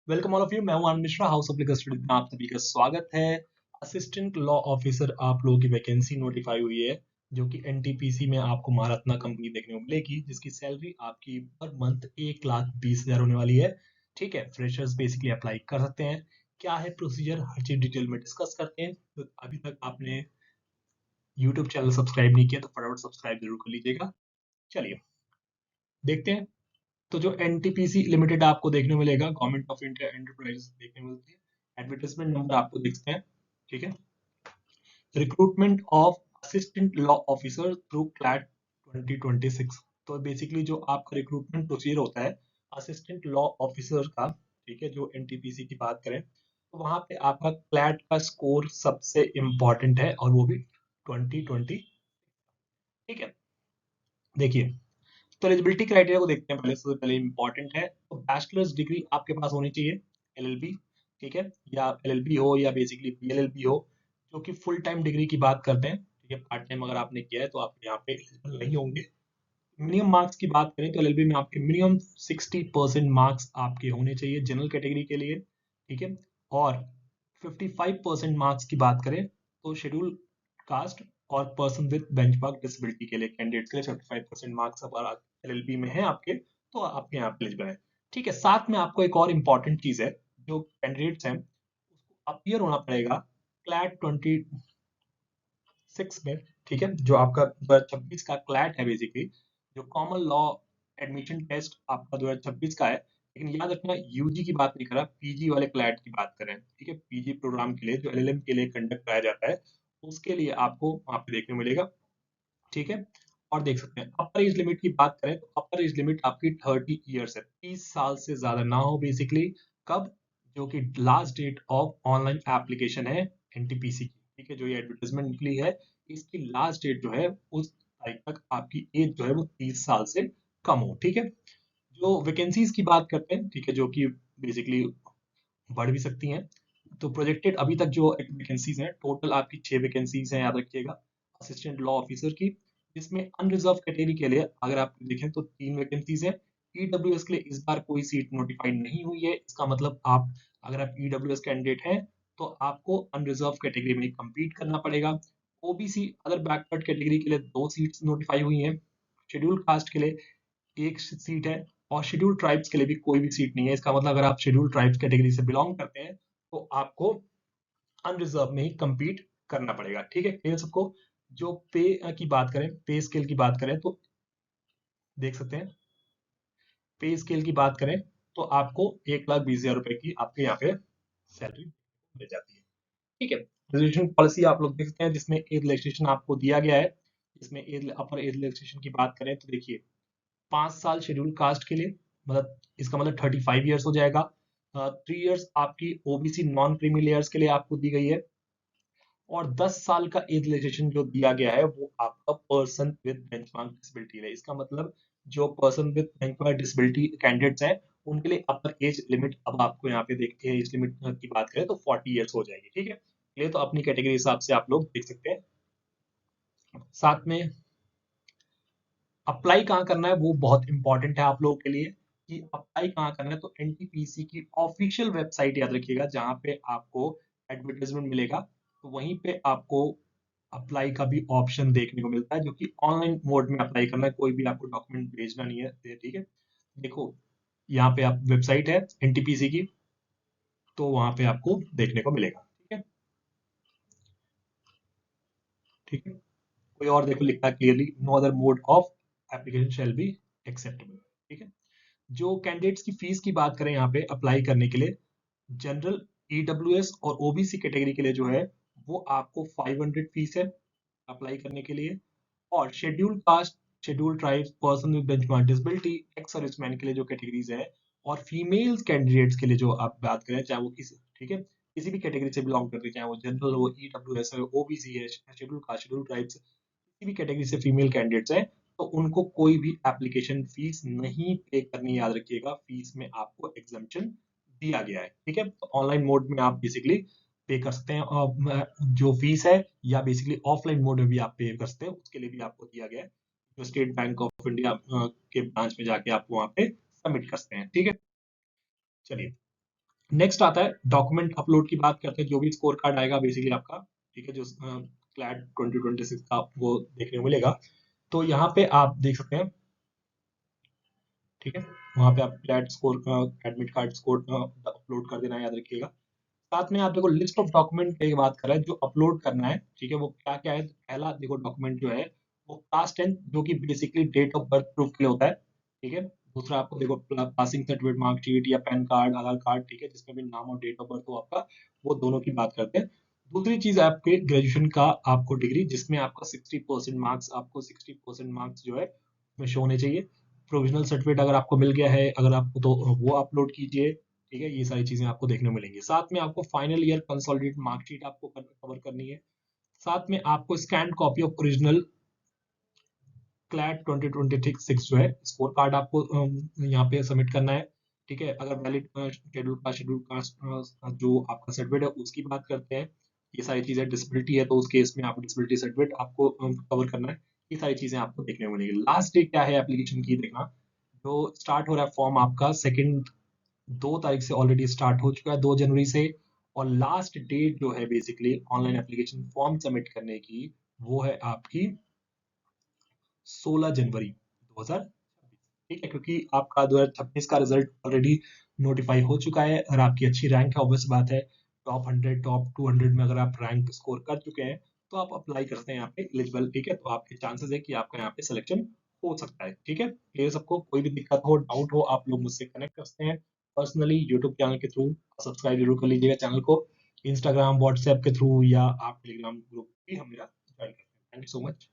Welcome all of you. मैं हूं Anand Mishra, house of legal studies में आप सभी का स्वागत है। असिस्टेंट लॉ ऑफिसर आप लोगों की वैकेंसी नोटिफाई हुई है, जो कि एनटीपीसी में आपको महारत्ना कंपनी देखने को मिलेगी, जिसकी सैलरी आपकी पर मंथ 1,20,000 होने वाली है। ठीक है, फ्रेशर्स बेसिकली अप्लाई कर सकते हैं। क्या है प्रोसीजर, हर चीज डिटेल में डिस्कस करते हैं। तो अभी तक आपने यूट्यूब चैनल सब्सक्राइब नहीं किया तो फटाफट सब्सक्राइब जरूर कर लीजिएगा। चलिए देखते हैं। तो जो एनटीपीसी लिमिटेड आपको देखने को मिलेगा, गवर्नमेंट ऑफ इंडिया एंटरप्राइजेस देखने को मिलती है। एडवर्टाइजमेंट नंबर आपको देखते हैं। ठीक है, recruitment of assistant law officer through CLAT 2026। तो बेसिकली जो आपका रिक्रूटमेंट प्रोसीजर होता है असिस्टेंट लॉ ऑफिसर का, ठीक है, जो एनटीपीसी की बात करें तो वहां पे आपका क्लैट का स्कोर सबसे इंपॉर्टेंट है, और वो भी 2020। ठीक है, देखिए, तो एलिजिबिलिटी क्राइटेरिया को देखते हैं। पहले सबसे पहले इंपॉर्टेंट है तो बैचलर्स डिग्री आपके पास होनी चाहिए, एलएलबी। ठीक है, या एलएलबी हो या बेसिकली बीएलएलबी हो, जो कि फुल टाइम डिग्री की बात करते हैं। ठीक है, पार्ट टाइम अगर आपने किया है तो आप यहाँ पे एलिजिबल नहीं होंगे। मिनिमम मार्क्स की बात करें तो एलएलबी में आपके मिनिमम 60% मार्क्स आपके होने चाहिए जनरल कैटेगरी के लिए। ठीक है, और 55% मार्क्स की बात करें तो शेड्यूल कास्ट और पर्सन विद बेंचमार्क डिसेबिलिटी के लिए कैंडिडेट्स के लिए 75% मार्क्स अगर एलएलबी में है आपके, तो आपके यहाँ पे एलिजिबल है। ठीक है, साथ में आपको एक और इम्पॉर्टेंट चीज है, जो कैंडिडेट्स हैं उसको अपीयर होना पड़ेगा क्लैट 26 में। ठीक है, जो आपका 2026 का क्लैट है, बेसिकली जो कॉमन लॉ एडमिशन टेस्ट आपका 2026 का है। लेकिन याद रखना, यूजी की बात नहीं कर रहा, पीजी वाले क्लैट की बात करें। ठीक है, पीजी प्रोग्राम के लिए जो एलएलएम के लिए कंडक्ट कराया जाता है, उसके लिए आपको वहां पे देखने को मिलेगा। ठीक है, और देख सकते हैं अपर एज लिमिट की बात करें तो अपर एज लिमिट आपकी 30 ईयर्स है, 30 साल से ज्यादा ना हो बेसिकली। कब, जो कि last date of online application है एनटीपीसी की। ठीक है, जो ये एडवर्टाइजमेंट निकली है, इसकी लास्ट डेट जो है उस तारीख तक आपकी एज जो है वो 30 साल से कम हो। ठीक है, जो वैकेंसीज की बात करते हैं, ठीक है, जो कि बेसिकली बढ़ भी सकती हैं। तो प्रोजेक्टेड अभी तक जो वैकेंसीज हैं, टोटल आपकी 6 वैकेंसीज हैं, याद रखिएगा, असिस्टेंट लॉ ऑफिसर की। जिसमें अनरिजर्व कैटेगरी के लिए अगर आप देखें तो 3 वैकेंसीज हैं। ईडब्ल्यूएस के लिए इस बार कोई सीट नोटिफाइड नहीं हुई है। इसका मतलब आप, अगर आप ईडब्ल्यूएस कैंडिडेट हैं तो आपको अनरिजर्व कैटेगरी में कम्पीट करना पड़ेगा। ओबीसी अदर बैकवर्ड कैटेगरी के लिए 2 सीट्स नोटिफाई हुई हैं। शेड्यूल कास्ट के लिए एक सीट है, और शेड्यूल ट्राइब्स के लिए भी कोई भी सीट नहीं है। इसका मतलब अगर आप शेड्यूल ट्राइब्स कैटेगरी से बिलोंग करते हैं तो आपको अनरिजर्व में ही compete करना पड़ेगा। ठीक है, क्लियर सबको। जो पे की बात करें, पे स्केल की बात करें तो देख सकते हैं, पे स्केल की बात करें तो आपको 1,20,000 रुपए की आपके यहाँ पे सैलरी मिल जाती है। ठीक है, रिजर्वेशन पॉलिसी आप लोग देख सकते हैं, जिसमें एज रिलैक्सेशन आपको दिया गया है। इसमें एज अपर एज रिलैक्सेशन की बात करें तो देखिए, 5 साल शेड्यूल कास्ट के लिए, मतलब इसका मतलब 35 ईयर्स हो जाएगा। 3 ईयर्स आपकी ओबीसी नॉन क्रीमी लेयर्स के लिए आपको दी गई है। और 10 साल का एज रिलैक्सेशन जो दिया गया है वो आपका पर्सन विद बेंचमार्क डिसेबिलिटी है। इसका मतलब जो person with benchmark disability candidates हैं, उनके लिए अपर एज लिमिट, अब आपको यहाँ पे देखते हैं एज लिमिट की बात करें तो 40 ईयर्स हो जाएगी। ठीक है, ये तो अपनी कैटेगरी हिसाब से आप लोग देख सकते हैं। साथ में अप्लाई कहाँ करना है वो बहुत इंपॉर्टेंट है आप लोगों के लिए, कि अप्लाई कहाँ करना है। तो एनटीपीसी की ऑफिशियल वेबसाइट याद रखिएगा, जहाँ पे आपको एडवर्टाइजमेंट मिलेगा, तो वहीं पे आपको अप्लाई का भी ऑप्शन देखने को मिलता है, जो कि ऑनलाइन मोड में अप्लाई करना है, कोई भी आपको डॉक्यूमेंट भेजना नहीं है। ठीक है, देखो यहाँ पे आप वेबसाइट है एनटीपीसी की, तो वहां पे आपको देखने को मिलेगा। ठीक है, ठीक है, कोई और देखो लिखा है clearly, no other mode of application shall be acceptable. ठीक है, जो कैंडिडेट्स की फीस की बात करें यहाँ पे अप्लाई करने के लिए, जनरल, ईडब्ल्यूएस और ओबीसी कैटेगरी के लिए जो है वो आपको 500 फीस है अप्लाई करने के लिए। और schedule caste, schedule tribes, person with benchmark disability, ex serviceman के लिए जो कैटेगरीज है, और फीमेल कैंडिडेट्स के लिए जो आप बात करें, चाहे वो किसी, ठीक है, किसी भी कैटेगरी से बिलोंग करते हैं, चाहे वो जनरल हो, ईडब्ल्यूएस है, ओबीसी है, शेड्यूल कास्ट, शेड्यूल ट्राइब्स, किसी भी कैटेगरी से फीमेल कैंडिडेट्स हैं, तो उनको कोई भी एप्लीकेशन फीस नहीं पे करनी, याद रखिएगा। फीस में आपको एग्जम्पशन दिया गया है। ठीक है, तो ऑनलाइन मोड में आप बेसिकली पे कर सकते हैं, और जो फीस है, या बेसिकली ऑफलाइन मोड में भी आप पे कर सकते हैं, उसके लिए भी आपको दिया गया है। जो स्टेट बैंक ऑफ इंडिया के ब्रांच में जाके आप वहां पे सबमिट कर सकते हैं। ठीक है, चलिए नेक्स्ट आता है डॉक्यूमेंट अपलोड की बात करते हैं। जो भी स्कोर कार्ड आएगा बेसिकली आपका, ठीक है, जो क्लैट 2026 का वो देखने को मिलेगा। तो यहाँ पे आप देख सकते हैं, ठीक है, वहाँ पे आप CLAT score admit card score upload कर देना, याद रखिएगा। साथ में आप देखो लिस्ट ऑफ डॉक्यूमेंट की बात कर रहा है जो अपलोड करना है, ठीक है, वो क्या क्या है। तो पहला देखो डॉक्यूमेंट जो है वो कास्ट टेंथ, जो कि basically date of birth proof के लिए होता है, ठीक है। दूसरा आपको देखो पासिंग सर्टिफिकेट, मार्कशीट या पैन कार्ड, आधार कार्ड, ठीक है, जिसमें भी नाम और डेट ऑफ बर्थ हो आपका, वो दोनों की बात करते हैं। दूसरी चीज है आपके ग्रेजुएशन का आपको डिग्री, जिसमें आपका 60% मार्क्स, आपको 60% मार्क्स जो है उसमें शो होने चाहिए। प्रोविजनल सर्टिफिकेट अगर आपको मिल गया है, अगर आपको, तो वो अपलोड कीजिए, ठीक है। ये सारी चीजें आपको देखने को मिलेंगी। साथ में आपको फाइनल ईयर कंसोलिडेटेड मार्कशीट आपको कवर करनी है। साथ में आपको scan copy of original CLAT 2026 जो है स्कोर कार्ड आपको यहाँ पे सबमिट करना है, ठीक है। अगर वैलिड शेड्यूल कास्ट जो आपका सर्टिफिकेट है उसकी बात करते हैं, ये सारी चीजें। डिसेबिलिटी है तो उस केस में आप डिसेबिलिटी सर्टिफिकेट आपको कवर करना है। ये सारी चीजें आपको देखने को मिलेगी। लास्ट डे क्या है एप्लीकेशन की देखना, जो स्टार्ट हो रहा है फॉर्म आपका सेकंड 2 तारीख से ऑलरेडी स्टार्ट हो चुका है, 2 जनवरी से। और लास्ट डेट जो है basically online application form submit करने की, वो है आपकी 16 जनवरी 2026, ठीक है। क्योंकि आपका 2026 का रिजल्ट ऑलरेडी नोटिफाई हो चुका है। और आपकी अच्छी रैंक है, ऑब्वियस बात है, टॉप 100 टॉप 200 में अगर आप रैंक स्कोर कर चुके हैं तो आप अप्लाई करते हैं यहाँ पे एलिजिबल, ठीक है। तो आपके चांसेस है कि आपका यहाँ पे सिलेक्शन हो सकता है, ठीक है। ये सबको कोई भी दिक्कत हो, डाउट हो, आप लोग मुझसे कनेक्ट कर सकते हैं पर्सनली यूट्यूब चैनल के थ्रू। सब्सक्राइब जरूर कर लीजिएगा चैनल को, इंस्टाग्राम व्हाट्सएप के थ्रू, या आप टेलीग्राम ग्रुप भी हमें ज्वाइन करते हैं। Thank you so much.